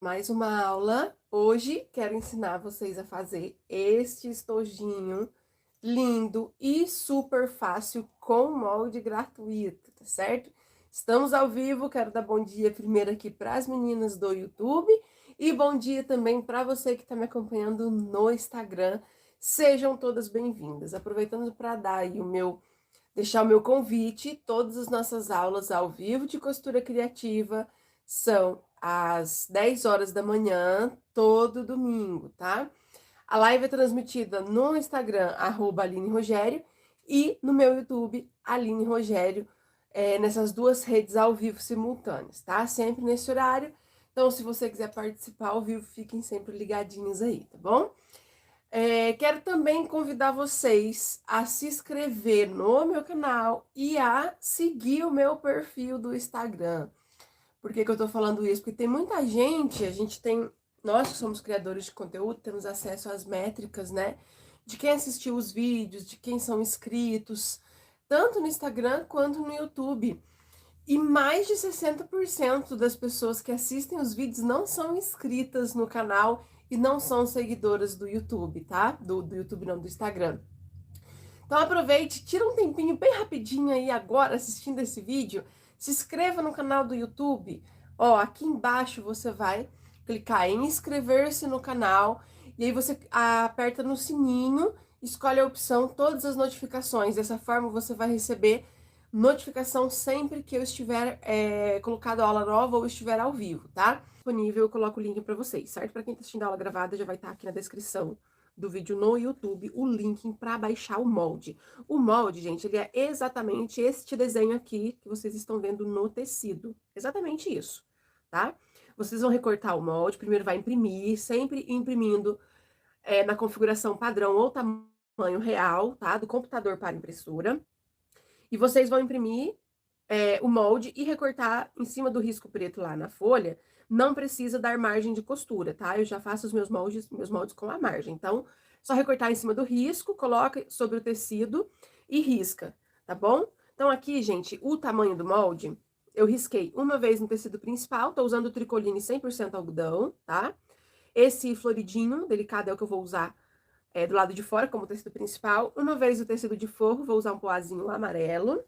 Mais uma aula. Hoje quero ensinar vocês a fazer este estojinho lindo e super fácil com molde gratuito, tá certo? Estamos ao vivo, quero dar bom dia primeiro aqui para as meninas do YouTube e bom dia também para você que está me acompanhando no Instagram. Sejam todas bem-vindas. Aproveitando para dar aí deixar o meu convite, todas as nossas aulas ao vivo de costura criativa são às 10 horas da manhã, todo domingo, tá? A live é transmitida no Instagram, Aline Rogério, e no meu YouTube, Aline Rogério, nessas duas redes ao vivo simultâneas, tá? Sempre nesse horário. Então, se você quiser participar ao vivo, fiquem sempre ligadinhos aí, tá bom? Quero também convidar vocês a se inscrever no meu canal e a seguir o meu perfil do Instagram. Por que que eu tô falando isso? Porque tem muita gente, nós que somos criadores de conteúdo, temos acesso às métricas, né? De quem assistiu os vídeos, de quem são inscritos, tanto no Instagram quanto no YouTube. E mais de 60% das pessoas que assistem os vídeos não são inscritas no canal e não são seguidoras do YouTube, tá? Do YouTube não, do Instagram. Então aproveite, tira um tempinho bem rapidinho aí agora assistindo esse vídeo, se inscreva no canal do YouTube. Ó, aqui embaixo você vai clicar em inscrever-se no canal e aí você aperta no sininho, escolhe a opção todas as notificações. Dessa forma você vai receber notificação sempre que eu estiver colocado aula nova ou estiver ao vivo, tá? Disponível, eu coloco o link para vocês, certo? Para quem tá assistindo a aula gravada, já vai estar aqui na descrição do vídeo no YouTube, o link para baixar o molde. O molde, gente, ele é exatamente este desenho aqui que vocês estão vendo no tecido. Exatamente isso, tá? Vocês vão recortar o molde, primeiro vai imprimir, sempre imprimindo na configuração padrão ou tamanho real, tá? Do computador para impressora. E vocês vão imprimir o molde e recortar em cima do risco preto lá na folha. Não precisa dar margem de costura, tá? Eu já faço os meus moldes com a margem. Então, só recortar em cima do risco, coloca sobre o tecido e risca, tá bom? Então, aqui, gente, o tamanho do molde, eu risquei uma vez no tecido principal, tô usando o tricoline 100% algodão, tá? Esse floridinho delicado é o que eu vou usar do lado de fora, como tecido principal. Uma vez o tecido de forro, vou usar um poazinho amarelo.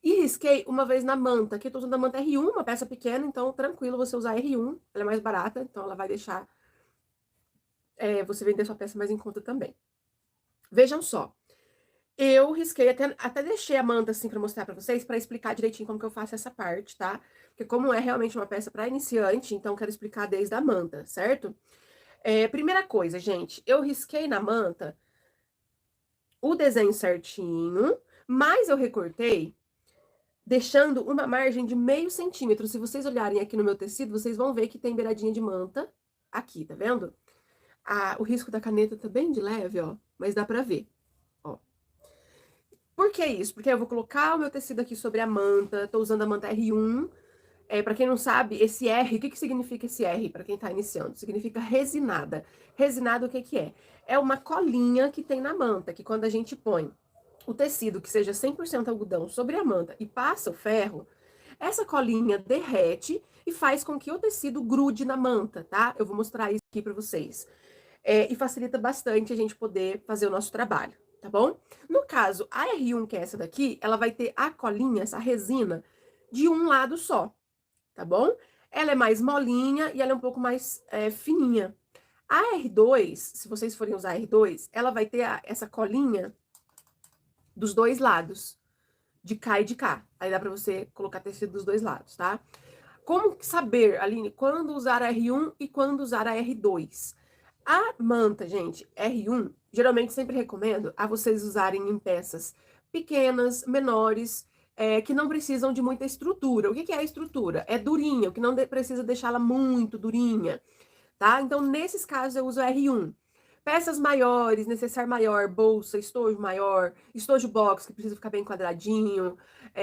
E risquei uma vez na manta, aqui eu tô usando a manta R1, uma peça pequena, então tranquilo você usar R1, ela é mais barata, então ela vai deixar você vender sua peça mais em conta também. Vejam só, eu risquei, até deixei a manta assim pra mostrar pra vocês, pra explicar direitinho como que eu faço essa parte, tá? Porque como é realmente uma peça pra iniciante, então quero explicar desde a manta, certo? Primeira coisa, gente, eu risquei na manta o desenho certinho, mas eu recortei deixando uma margem de meio centímetro. Se vocês olharem aqui no meu tecido, vocês vão ver que tem beiradinha de manta aqui, tá vendo? O risco da caneta tá bem de leve, ó, mas dá pra ver, ó. Por que isso? Porque eu vou colocar o meu tecido aqui sobre a manta, tô usando a manta R1. Pra quem não sabe, esse R, o que que significa esse R pra quem tá iniciando? Significa resinada. Resinada, o que que é? É uma colinha que tem na manta, que quando a gente põe o tecido que seja 100% algodão sobre a manta e passa o ferro, essa colinha derrete e faz com que o tecido grude na manta, tá? Eu vou mostrar isso aqui pra vocês. E facilita bastante a gente poder fazer o nosso trabalho, tá bom? No caso, a R1, que é essa daqui, ela vai ter a colinha, essa resina, de um lado só, tá bom? Ela é mais molinha e ela é um pouco mais fininha. A R2, se vocês forem usar a R2, ela vai ter essa colinha dos dois lados, de cá e de cá. Aí dá pra você colocar tecido dos dois lados, tá? Como saber, Aline, quando usar a R1 e quando usar a R2? A manta, gente, R1, geralmente sempre recomendo a vocês usarem em peças pequenas, menores, que não precisam de muita estrutura. O que que é a estrutura? É durinha, o que não precisa deixá-la muito durinha, tá? Então, nesses casos, eu uso a R1. Peças maiores, necessário maior, bolsa, estojo maior, estojo box, que precisa ficar bem quadradinho,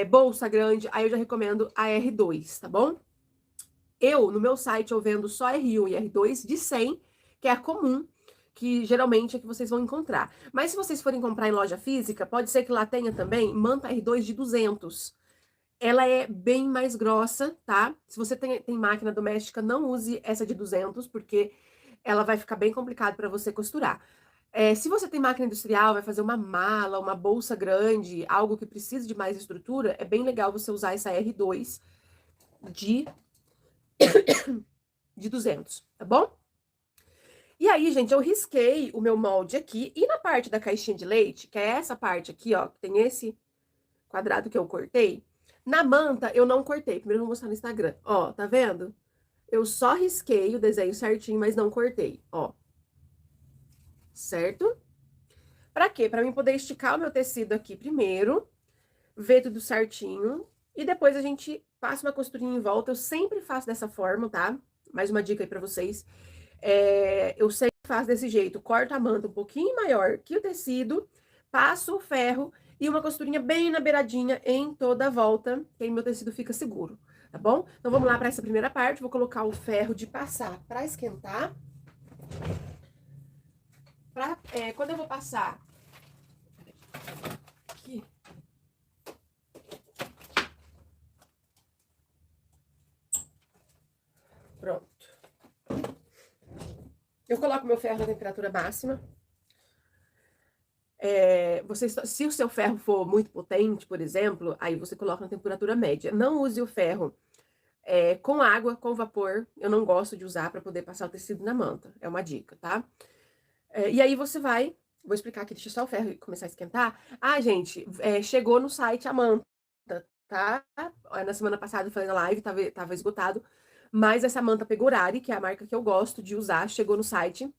bolsa grande, aí eu já recomendo a R2, tá bom? No meu site, eu vendo só R1 e R2 de 100, que é a comum, que geralmente é que vocês vão encontrar. Mas se vocês forem comprar em loja física, pode ser que lá tenha também manta R2 de 200. ela é bem mais grossa, tá? Se você tem máquina doméstica, não use essa de 200, porque ela vai ficar bem complicado para você costurar. Se você tem máquina industrial, vai fazer uma mala, uma bolsa grande, algo que precisa de mais estrutura, é bem legal você usar essa R2 de, de 200, tá bom? E aí, gente, eu risquei o meu molde aqui, e na parte da caixinha de leite, que é essa parte aqui, ó, que tem esse quadrado que eu cortei, na manta eu não cortei. Primeiro eu vou mostrar no Instagram. Ó, tá vendo? Eu só risquei o desenho certinho, mas não cortei, ó. Certo? Pra quê? Pra mim poder esticar o meu tecido aqui primeiro, ver tudo certinho, e depois a gente passa uma costurinha em volta. Eu sempre faço dessa forma, tá? Mais uma dica aí pra vocês. Eu sempre faço desse jeito. Corto a manta um pouquinho maior que o tecido, passo o ferro e uma costurinha bem na beiradinha em toda a volta, que aí meu tecido fica seguro, tá bom? Então, vamos lá para essa primeira parte. Vou colocar o ferro de passar para esquentar. Quando eu vou passar... Aqui. Pronto. Eu coloco meu ferro na temperatura máxima. Se o seu ferro for muito potente, por exemplo, aí você coloca na temperatura média. Não use o ferro com água, com vapor. Eu não gosto de usar para poder passar o tecido na manta. É uma dica, tá? E aí você vai... Vou explicar aqui, deixa só o ferro começar a esquentar. Ah, gente, chegou no site a manta, tá? Na semana passada eu falei na live, tava esgotado. Mas essa manta Pegorari, que é a marca que eu gosto de usar, chegou no site.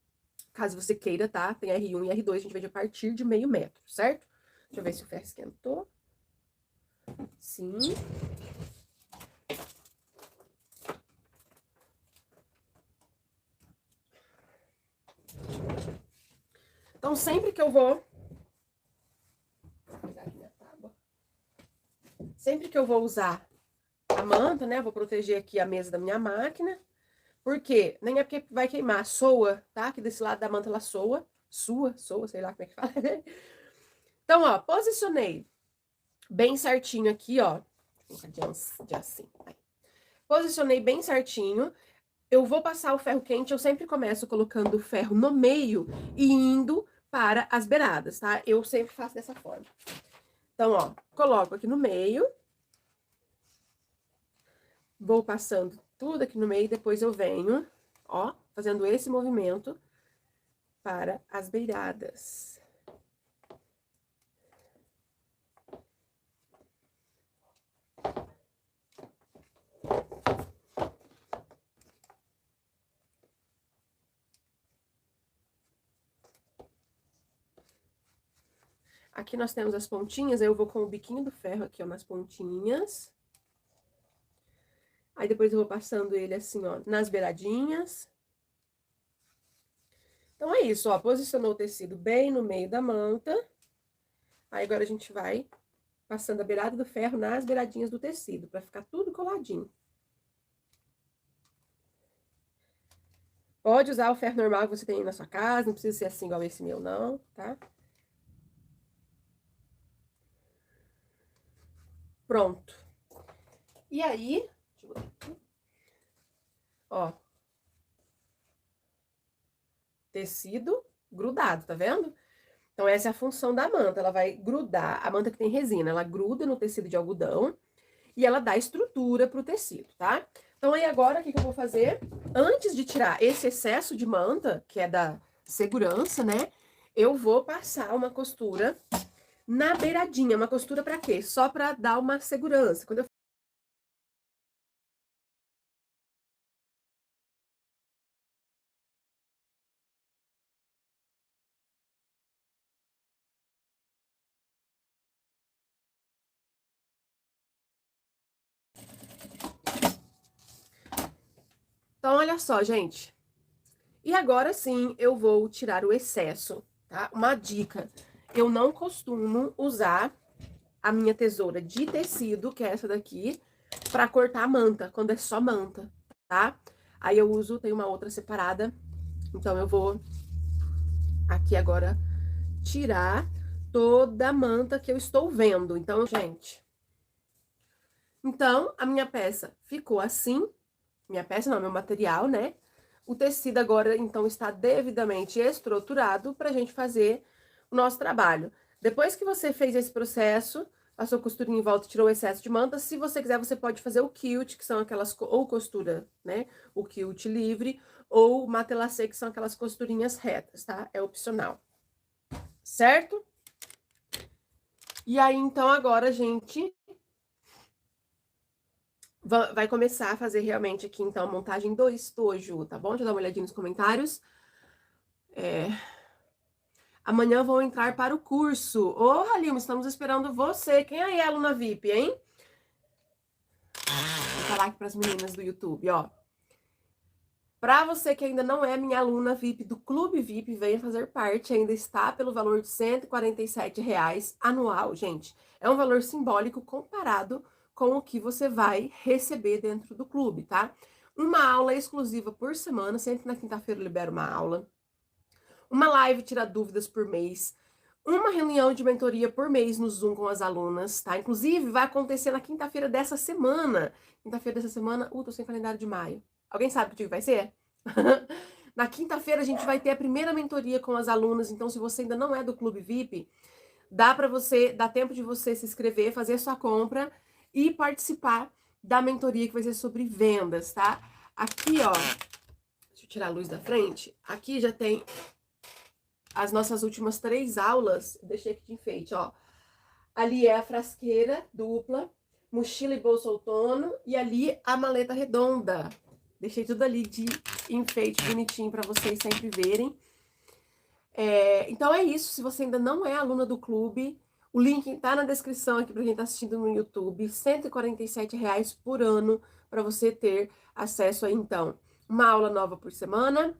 Caso você queira, tá? Tem R1 e R2, a gente vende a partir de meio metro, certo? Deixa eu ver se o ferro esquentou. Sim. Então, sempre que eu vou... Vou pegar aqui minha tábua. Sempre que eu vou usar a manta, né? Vou proteger aqui a mesa da minha máquina. Por quê? Nem é porque vai queimar, soa, tá? Que desse lado da manta ela soa. Soa, sei lá como é que fala. Então, ó, posicionei bem certinho aqui, ó. Vou colocar de assim. Posicionei bem certinho. Eu vou passar o ferro quente, eu sempre começo colocando o ferro no meio e indo para as beiradas, tá? Eu sempre faço dessa forma. Então, ó, coloco aqui no meio. Vou passando tudo aqui no meio, depois eu venho, ó, fazendo esse movimento para as beiradas. Aqui nós temos as pontinhas, aí eu vou com o biquinho do ferro aqui, ó, nas pontinhas. Aí depois eu vou passando ele assim, ó, nas beiradinhas. Então é isso, ó, posicionou o tecido bem no meio da manta. Aí agora a gente vai passando a beirada do ferro nas beiradinhas do tecido, pra ficar tudo coladinho. Pode usar o ferro normal que você tem aí na sua casa, não precisa ser assim igual esse meu, não, tá? Pronto. E aí, deixa eu botar aqui. Ó. Tecido grudado, tá vendo? Então, essa é a função da manta. Ela vai grudar, a manta que tem resina, ela gruda no tecido de algodão e ela dá estrutura pro tecido, tá? Então, aí agora, o que que eu vou fazer? Antes de tirar esse excesso de manta, que é da segurança, né? Eu vou passar uma costura na beiradinha. Uma costura pra quê? Só pra dar uma segurança. Quando eu... Então, olha só, gente. E agora sim, eu vou tirar o excesso, tá? Uma dica, eu não costumo usar a minha tesoura de tecido, que é essa daqui, pra cortar a manta, quando é só manta, tá? Aí eu uso, tem uma outra separada, então eu vou aqui agora tirar toda a manta que eu estou vendo. Então, gente, Então, a minha peça ficou assim. Minha peça não, meu material, né? O tecido agora, então, está devidamente estruturado para a gente fazer o nosso trabalho. Depois que você fez esse processo, passou costurinha em volta e tirou o excesso de manta, se você quiser, você pode fazer o quilt, que são aquelas, ou costura, né? O quilt livre, ou o matelacê, que são aquelas costurinhas retas, tá? É opcional. Certo? E aí, então, agora a gente vai começar a fazer realmente aqui, então, a montagem do estojo, tá bom? Deixa eu dar uma olhadinha nos comentários. Amanhã vou entrar para o curso. Ô, Halima, estamos esperando você. Quem aí é aluna VIP, hein? Vou falar aqui para as meninas do YouTube, ó. Para você que ainda não é minha aluna VIP do Clube VIP, venha fazer parte. Ainda está pelo valor de R$ 147 anual, gente. É um valor simbólico comparado com o que você vai receber dentro do clube, tá? Uma aula exclusiva por semana, sempre na quinta-feira eu libero uma aula. Uma live tira dúvidas por mês. Uma reunião de mentoria por mês no Zoom com as alunas, tá? Inclusive, vai acontecer na quinta-feira dessa semana. Quinta-feira dessa semana, tô sem calendário de maio. Alguém sabe que dia que vai ser? Na quinta-feira a gente vai ter a primeira mentoria com as alunas, então se você ainda não é do Clube VIP, dá tempo de você se inscrever, fazer sua compra e participar da mentoria que vai ser sobre vendas, tá? Aqui, ó, deixa eu tirar a luz da frente. Aqui já tem as nossas últimas 3 aulas, deixei aqui de enfeite, ó. Ali é a frasqueira dupla, mochila e bolsa outono, e ali a maleta redonda. Deixei tudo ali de enfeite bonitinho para vocês sempre verem. Então é isso, se você ainda não é aluna do clube, o link tá na descrição aqui para quem tá assistindo no YouTube, R$ 147 por ano para você ter acesso a, então, uma aula nova por semana,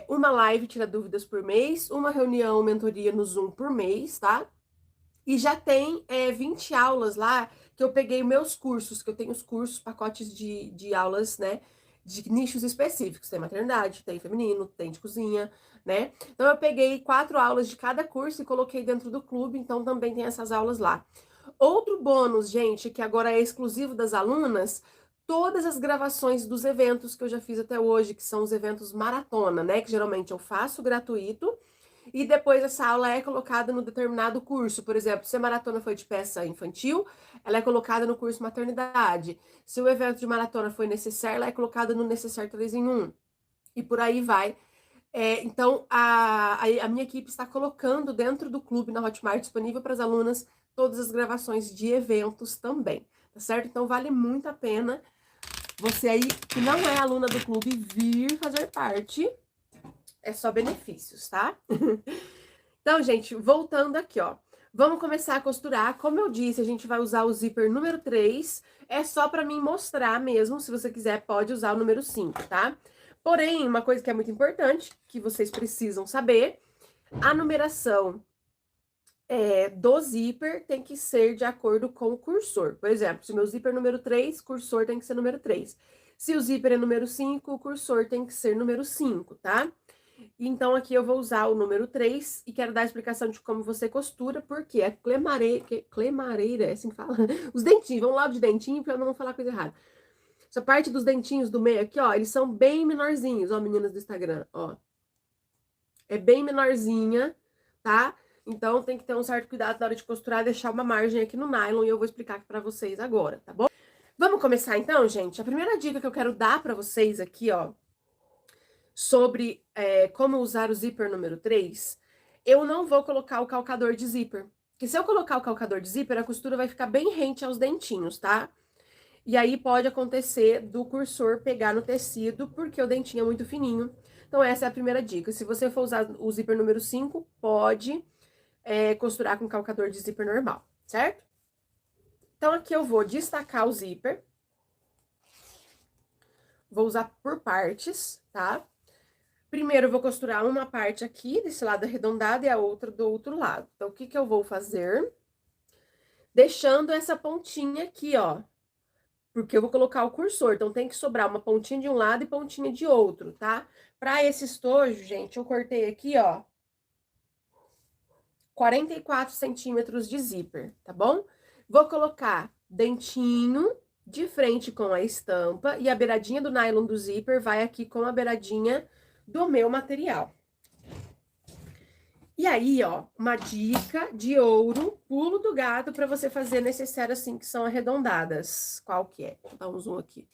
uma live tira dúvidas por mês, uma reunião, mentoria no Zoom por mês, tá? E já tem 20 aulas lá, que eu peguei meus cursos, que eu tenho os cursos, pacotes de aulas, né? De nichos específicos. Tem maternidade, tem feminino, tem de cozinha, né? Então eu peguei 4 aulas de cada curso e coloquei dentro do clube, então também tem essas aulas lá. Outro bônus, gente, que agora é exclusivo das alunas, todas as gravações dos eventos que eu já fiz até hoje, que são os eventos maratona, né? Que geralmente eu faço gratuito. E depois essa aula é colocada no determinado curso. Por exemplo, se a maratona foi de peça infantil, ela é colocada no curso maternidade. Se o evento de maratona foi necessário, ela é colocada no necessário 3 em 1. E por aí vai. Então, a minha equipe está colocando dentro do clube na Hotmart disponível para as alunas todas as gravações de eventos também, tá certo? Então, vale muito a pena você aí que não é aluna do clube vir fazer parte. É só benefícios, tá? Então, gente, voltando aqui, ó. Vamos começar a costurar. Como eu disse, a gente vai usar o zíper número 3. É só pra mim mostrar mesmo. Se você quiser, pode usar o número 5, tá? Porém, uma coisa que é muito importante, que vocês precisam saber, a numeração do zíper tem que ser de acordo com o cursor. Por exemplo, se o meu zíper é número 3, cursor tem que ser número 3. Se o zíper é número 5, o cursor tem que ser número 5, tá? Então, aqui eu vou usar o número 3 e quero dar a explicação de como você costura, porque é clemareira, é assim que fala? Os dentinhos, vamos lá de dentinho, pra eu não falar coisa errada. Essa parte dos dentinhos do meio aqui, ó, eles são bem menorzinhos, ó, meninas do Instagram, ó. É bem menorzinha, tá? Então, tem que ter um certo cuidado na hora de costurar, deixar uma margem aqui no nylon, e eu vou explicar aqui pra vocês agora, tá bom? Vamos começar então, gente? A primeira dica que eu quero dar pra vocês aqui, ó, sobre como usar o zíper número 3, eu não vou colocar o calcador de zíper. Porque se eu colocar o calcador de zíper, a costura vai ficar bem rente aos dentinhos, tá? E aí pode acontecer do cursor pegar no tecido, porque o dentinho é muito fininho. Então, essa é a primeira dica. Se você for usar o zíper número 5, pode costurar com calcador de zíper normal, certo? Então, aqui eu vou destacar o zíper. Vou usar por partes, tá? Primeiro, eu vou costurar uma parte aqui, desse lado arredondado, e a outra do outro lado. Então, o que que eu vou fazer? Deixando essa pontinha aqui, ó. Porque eu vou colocar o cursor, então tem que sobrar uma pontinha de um lado e pontinha de outro, tá? Pra esse estojo, gente, eu cortei aqui, ó, 44 centímetros de zíper, tá bom? Vou colocar dentinho de frente com a estampa e a beiradinha do nylon do zíper vai aqui com a beiradinha do meu material. E aí, ó, uma dica de ouro, pulo do gato para você fazer necessário assim, que são arredondadas. Qual que é? Vou dar um zoom aqui.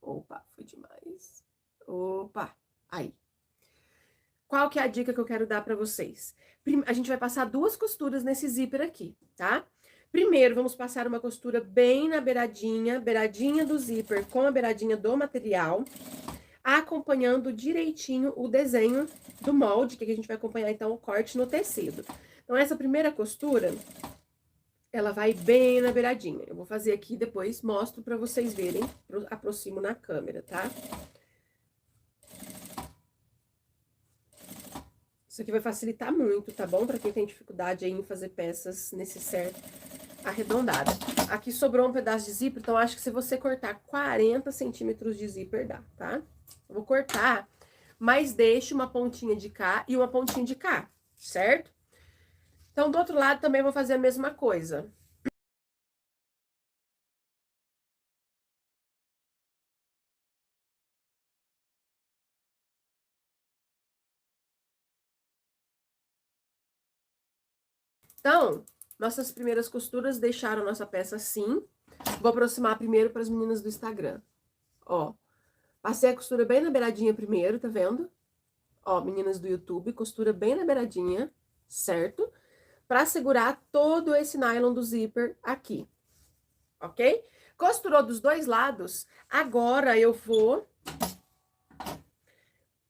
Opa, foi demais. Opa, aí. Qual que é a dica que eu quero dar para vocês? A gente vai passar 2 costuras nesse zíper aqui, tá? Primeiro, vamos passar uma costura bem na beiradinha do zíper com a beiradinha do material, acompanhando direitinho o desenho do molde, que a gente vai acompanhar, então, o corte no tecido. Então, essa primeira costura, ela vai bem na beiradinha. Eu vou fazer aqui, depois mostro pra vocês verem, aproximo na câmera, tá? Isso aqui vai facilitar muito, tá bom? Pra quem tem dificuldade aí em fazer peças necessaire arredondada. Aqui sobrou um pedaço de zíper, então acho que se você cortar 40 centímetros de zíper dá, tá? Eu vou cortar, mas deixo uma pontinha de cá e uma pontinha de cá, certo? Então, do outro lado também vou fazer a mesma coisa. Então, nossas primeiras costuras deixaram nossa peça assim. Vou aproximar primeiro para as meninas do Instagram. Ó, passei a costura bem na beiradinha primeiro, tá vendo? Ó, meninas do YouTube, costura bem na beiradinha, certo? Pra segurar todo esse nylon do zíper aqui, ok? Costurou dos dois lados, agora eu vou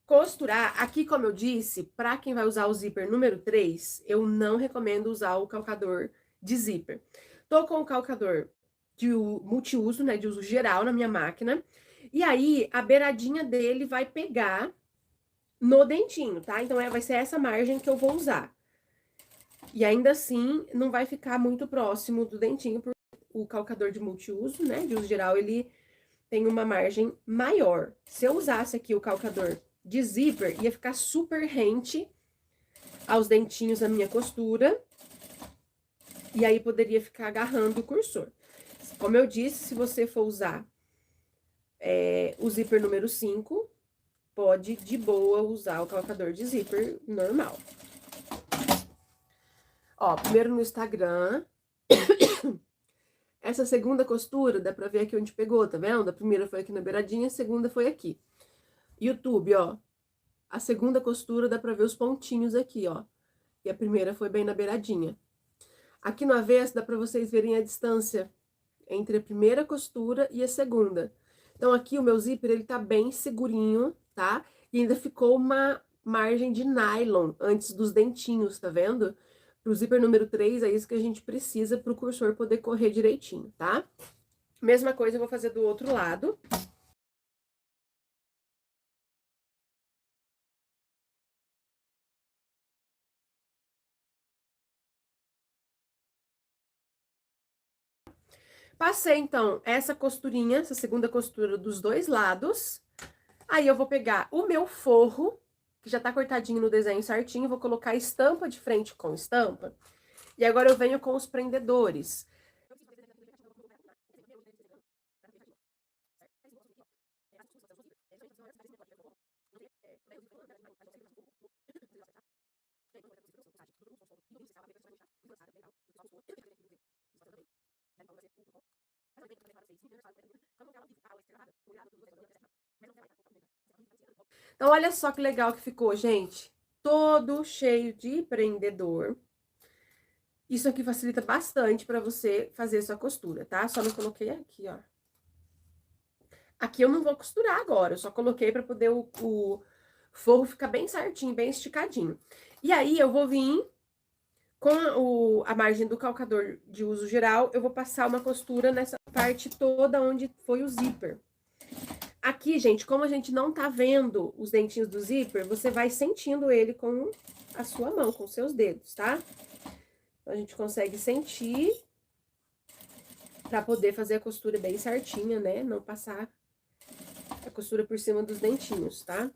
costurar. Aqui, como eu disse, pra quem vai usar o zíper número 3, eu não recomendo usar o calcador de zíper. Tô com o calcador de multiuso, né, de uso geral na minha máquina, e aí a beiradinha dele vai pegar no dentinho, tá? Então, vai ser essa margem que eu vou usar. E ainda assim, não vai ficar muito próximo do dentinho, porque o calcador de multiuso, né, de uso geral, ele tem uma margem maior. Se eu usasse aqui o calcador de zíper, ia ficar super rente aos dentinhos da minha costura, e aí poderia ficar agarrando o cursor. Como eu disse, se você for usar o zíper número 5, pode de boa usar o calcador de zíper normal. Ó, primeiro no Instagram. Essa segunda costura, dá pra ver aqui onde pegou, tá vendo? A primeira foi aqui na beiradinha, a segunda foi aqui. YouTube, ó. A segunda costura dá pra ver os pontinhos aqui, ó. E a primeira foi bem na beiradinha. Aqui no avesso dá pra vocês verem a distância entre a primeira costura e a segunda. Então, aqui o meu zíper, ele tá bem segurinho, tá? E ainda ficou uma margem de nylon antes dos dentinhos, tá vendo? Pro zíper número 3, é isso que a gente precisa pro cursor poder correr direitinho, tá? Mesma coisa eu vou fazer do outro lado. Passei, então, essa costurinha, essa segunda costura dos dois lados. Aí, eu vou pegar o meu forro, que já tá cortadinho no desenho certinho, vou colocar a estampa de frente com estampa. E agora eu venho com os prendedores. Então, olha só que legal que ficou, gente. Todo cheio de prendedor. Isso aqui facilita bastante pra você fazer sua costura, tá? Só não coloquei aqui, ó. Aqui eu não vou costurar agora, eu só coloquei pra poder o forro ficar bem certinho, bem esticadinho. E aí, eu vou vir com a margem do calcador de uso geral, eu vou passar uma costura nessa parte toda onde foi o zíper. Aqui, gente, como a gente não tá vendo os dentinhos do zíper, você vai sentindo ele com a sua mão, com os seus dedos, tá? Então, a gente consegue sentir pra poder fazer a costura bem certinha, né? Não passar a costura por cima dos dentinhos, tá?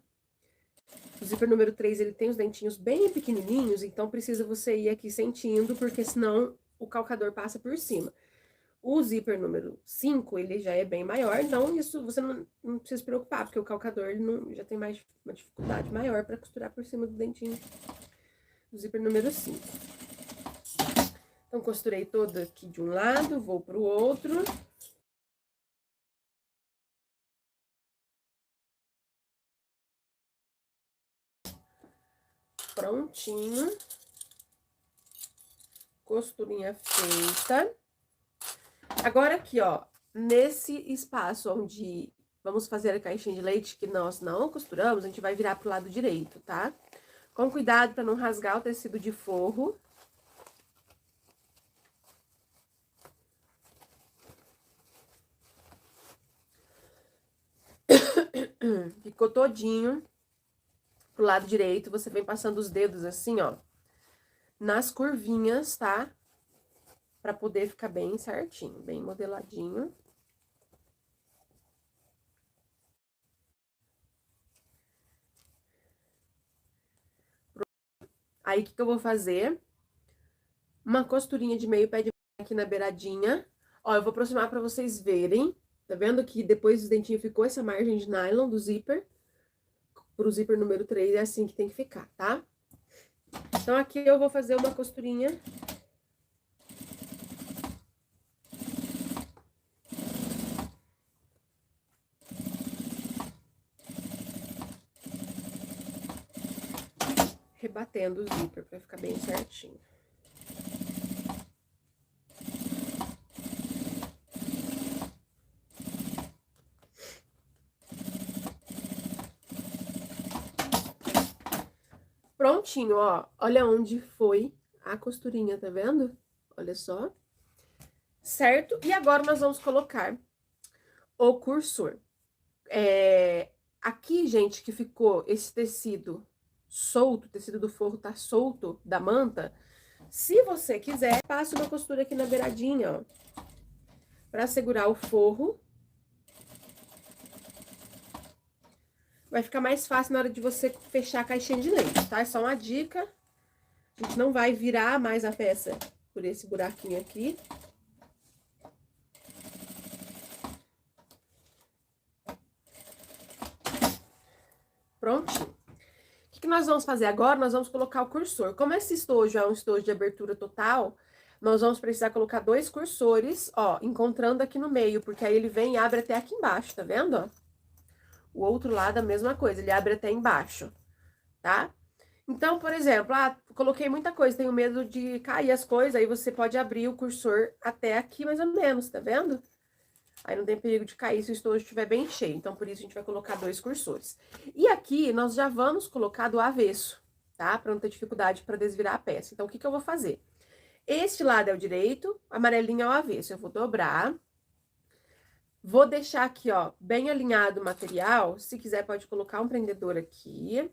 O zíper número 3, ele tem os dentinhos bem pequenininhos, então precisa você ir aqui sentindo, porque senão o calcador passa por cima. O zíper número 5, ele já é bem maior, então isso você não precisa se preocupar, porque o calcador ele já tem mais uma dificuldade maior para costurar por cima do dentinho do zíper número 5. Então, costurei todo aqui de um lado, vou pro outro. Prontinho. Costurinha feita. Agora aqui, ó, nesse espaço onde vamos fazer a caixinha de leite que nós não costuramos, a gente vai virar pro lado direito, tá? Com cuidado para não rasgar o tecido de forro. Ficou todinho pro lado direito, você vem passando os dedos assim, ó, nas curvinhas, tá? Pra poder ficar bem certinho, bem modeladinho. Aí, o que que eu vou fazer? Uma costurinha de meio pé de aqui na beiradinha. Ó, eu vou aproximar pra vocês verem. Tá vendo que depois do dentinho ficou essa margem de nylon do zíper? Pro zíper número 3 é assim que tem que ficar, tá? Então, aqui eu vou fazer uma costurinha. Rebatendo o zíper pra ficar bem certinho. Prontinho, ó. Olha onde foi a costurinha, tá vendo? Olha só. Certo? E agora nós vamos colocar o cursor. Aqui, gente, que ficou esse tecido solto, o tecido do forro tá solto da manta. Se você quiser, passe uma costura aqui na beiradinha, ó. Pra segurar o forro. Vai ficar mais fácil na hora de você fechar a caixinha de leite, tá? É só uma dica. A gente não vai virar mais a peça por esse buraquinho aqui. Prontinho. O que nós vamos fazer agora? Nós vamos colocar o cursor. Como esse estojo é um estojo de abertura total, nós vamos precisar colocar 2 cursores, ó, encontrando aqui no meio, porque aí ele vem e abre até aqui embaixo, tá vendo, ó? O outro lado a mesma coisa, ele abre até embaixo, tá? Então, por exemplo, coloquei muita coisa, tenho medo de cair as coisas, aí você pode abrir o cursor até aqui mais ou menos, tá vendo? Aí não tem perigo de cair se o estojo estiver bem cheio, então por isso a gente vai colocar 2 cursores. E aqui nós já vamos colocar do avesso, tá? Pra não ter dificuldade para desvirar a peça. Então, o que que eu vou fazer? Este lado é o direito, amarelinho é o avesso. Eu vou dobrar. Vou deixar aqui, ó, bem alinhado o material. Se quiser, pode colocar um prendedor aqui.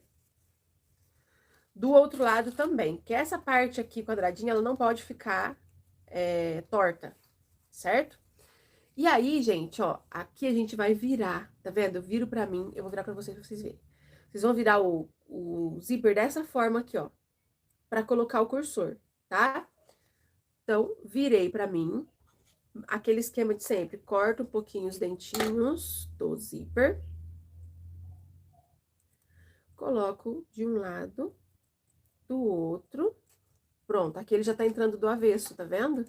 Do outro lado também, que essa parte aqui quadradinha, ela não pode ficar torta, certo? E aí, gente, ó, aqui a gente vai virar, tá vendo? Eu viro pra mim, eu vou virar pra vocês verem. Vocês vão virar o zíper dessa forma aqui, ó, pra colocar o cursor, tá? Então, virei pra mim, aquele esquema de sempre, corto um pouquinho os dentinhos do zíper. Coloco de um lado, do outro. Pronto, aqui ele já tá entrando do avesso, tá vendo?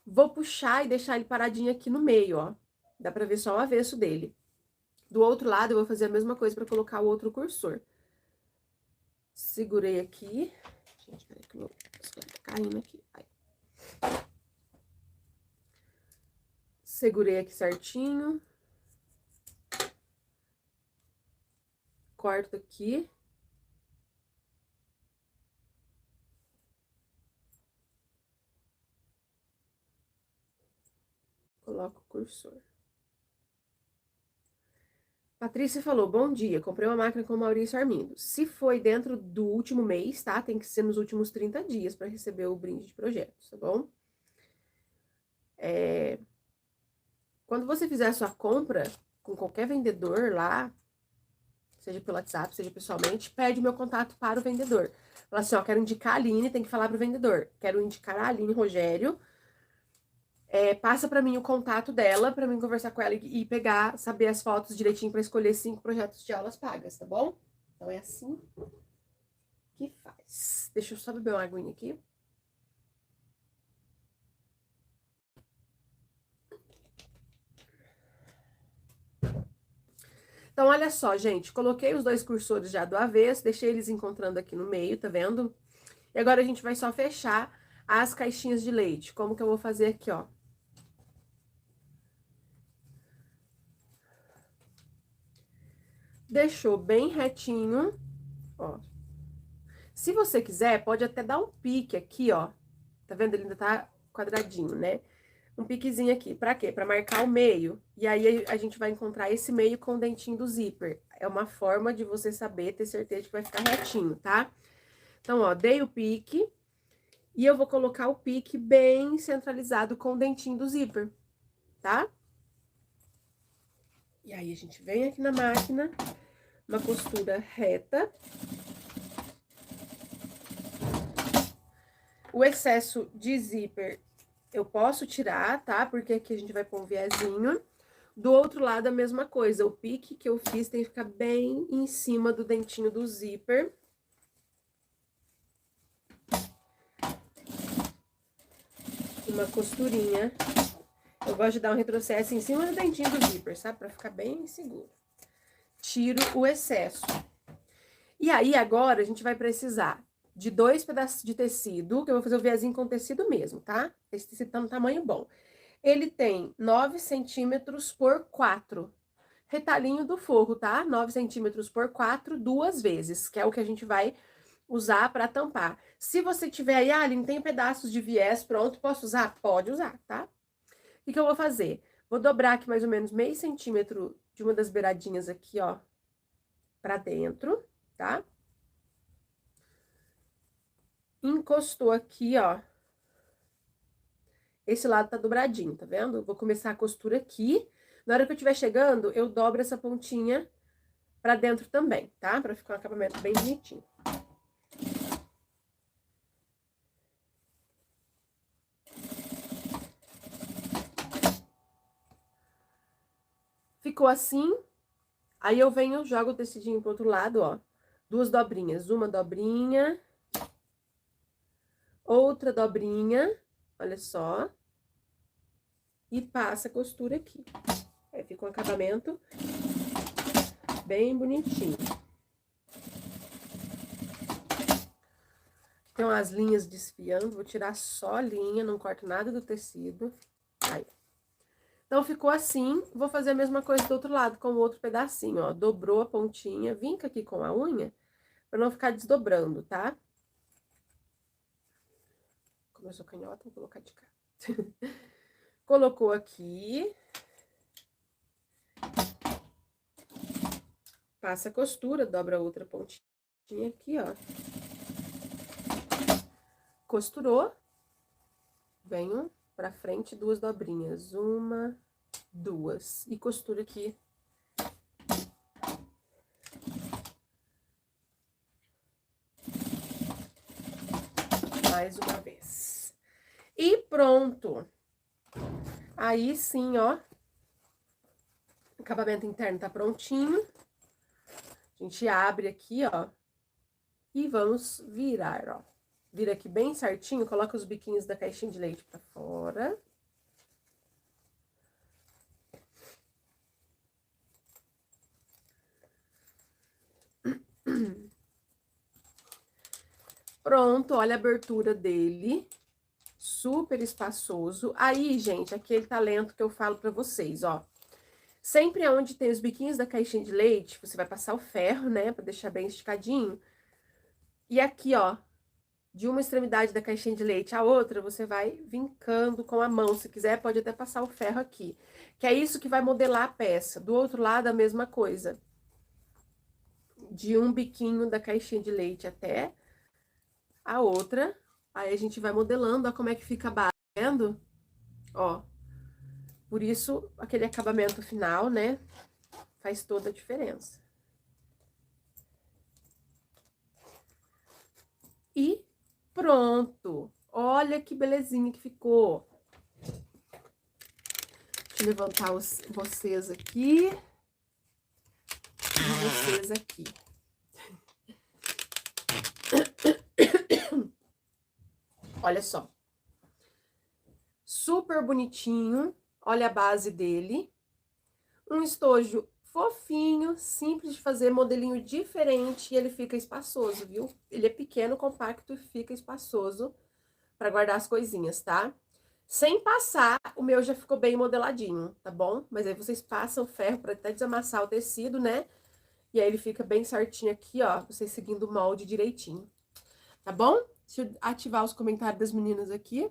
Vou puxar e deixar ele paradinho aqui no meio, ó. Dá pra ver só o avesso dele. Do outro lado, eu vou fazer a mesma coisa pra colocar o outro cursor. Segurei aqui. Gente, peraí que meu celular tá caindo aqui. Ai. Segurei aqui certinho. Corto aqui. Coloco o cursor. Patrícia falou, bom dia, comprei uma máquina com o Maurício Armindo. Se foi dentro do último mês, tá? Tem que ser nos últimos 30 dias para receber o brinde de projetos, tá bom? Quando você fizer a sua compra com qualquer vendedor lá, seja pelo WhatsApp, seja pessoalmente, pede o meu contato para o vendedor. Fala assim, ó, quero indicar a Aline, tem que falar pro vendedor. Quero indicar a Aline Rogério. Passa pra mim o contato dela, pra mim conversar com ela e pegar, saber as fotos direitinho pra escolher 5 projetos de aulas pagas, tá bom? Então é assim que faz. Deixa eu só beber uma aguinha aqui. Então, olha só, gente, coloquei os 2 cursores já do avesso, deixei eles encontrando aqui no meio, tá vendo? E agora a gente vai só fechar as caixinhas de leite. Como que eu vou fazer aqui, ó? Deixou bem retinho, ó. Se você quiser, pode até dar um pique aqui, ó. Tá vendo? Ele ainda tá quadradinho, né? Um piquezinho aqui. Pra quê? Pra marcar o meio. E aí, a gente vai encontrar esse meio com o dentinho do zíper. É uma forma de você saber, ter certeza que vai ficar retinho, tá? Então, ó, dei o pique. E eu vou colocar o pique bem centralizado com o dentinho do zíper, tá? E aí, a gente vem aqui na máquina, uma costura reta. O excesso de zíper eu posso tirar, tá? Porque aqui a gente vai pôr um viezinho. Do outro lado, a mesma coisa. O pique que eu fiz tem que ficar bem em cima do dentinho do zíper. Uma costurinha. Eu gosto de dar um retrocesso em cima do dentinho do zíper, sabe? Pra ficar bem seguro. Tiro o excesso. E aí, agora, a gente vai precisar de 2 pedaços de tecido, que eu vou fazer o viezinho com tecido mesmo, tá? Esse tecido tá no tamanho bom. Ele tem 9 centímetros por 4. Retalhinho do forro, tá? 9 centímetros por 4, 2 vezes, que é o que a gente vai usar para tampar. Se você tiver aí, Aline, tem pedaços de viés pronto, posso usar? Pode usar, tá? O que eu vou fazer? Vou dobrar aqui mais ou menos meio centímetro de uma das beiradinhas aqui, ó, pra dentro, tá? Encostou aqui, ó. Esse lado tá dobradinho, tá vendo? Vou começar a costura aqui. Na hora que eu estiver chegando, eu dobro essa pontinha pra dentro também, tá? Pra ficar um acabamento bem bonitinho. Ficou assim. Aí eu venho, jogo o tecidinho pro outro lado, ó. 2 dobrinhas. Uma dobrinha. Outra dobrinha. Olha só. E passa a costura aqui. Aí fica um acabamento bem bonitinho. Tem umas linhas desfiando, vou tirar só a linha, não corto nada do tecido. Aí. Então, ficou assim, vou fazer a mesma coisa do outro lado, com o outro pedacinho, ó. Dobrou a pontinha, vinca aqui com a unha, pra não ficar desdobrando, tá? Como eu sou canhota, vou colocar de cá. Colocou aqui. Passa a costura, dobra a outra pontinha aqui, ó. Costurou. Venho pra frente, 2 dobrinhas. 1, 2. E costura aqui. Mais uma vez. E pronto. Aí sim, ó. O acabamento interno tá prontinho. A gente abre aqui, ó. E vamos virar, ó. Vira aqui bem certinho, coloca os biquinhos da caixinha de leite pra fora. Pronto, olha a abertura dele. Super espaçoso. Aí, gente, aquele talento que eu falo pra vocês, ó. Sempre onde tem os biquinhos da caixinha de leite, você vai passar o ferro, né, pra deixar bem esticadinho. E aqui, ó, de uma extremidade da caixinha de leite à outra, você vai vincando com a mão. Se quiser, pode até passar o ferro aqui. Que é isso que vai modelar a peça. Do outro lado, a mesma coisa. De um biquinho da caixinha de leite até a outra. Aí, a gente vai modelando, ó, como é que fica a base, tá vendo? Ó. Por isso, aquele acabamento final, né, faz toda a diferença. E pronto! Olha que belezinha que ficou. Deixa eu levantar vocês aqui. E vocês aqui. Olha só. Super bonitinho. Olha a base dele. Um estojo fofinho, simples de fazer, modelinho diferente e ele fica espaçoso, viu? Ele é pequeno, compacto e fica espaçoso para guardar as coisinhas, tá? Sem passar, o meu já ficou bem modeladinho, tá bom? Mas aí vocês passam ferro para até desamassar o tecido, né? E aí ele fica bem certinho aqui, ó, vocês seguindo o molde direitinho, tá bom? Deixa eu ativar os comentários das meninas aqui.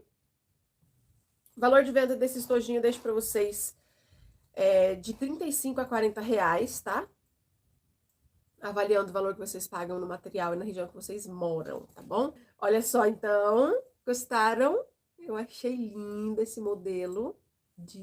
O valor de venda desse estojinho eu deixo pra vocês de 35 a 40 reais, tá? Avaliando o valor que vocês pagam no material e na região que vocês moram, tá bom? Olha só, então, gostaram? Eu achei lindo esse modelo de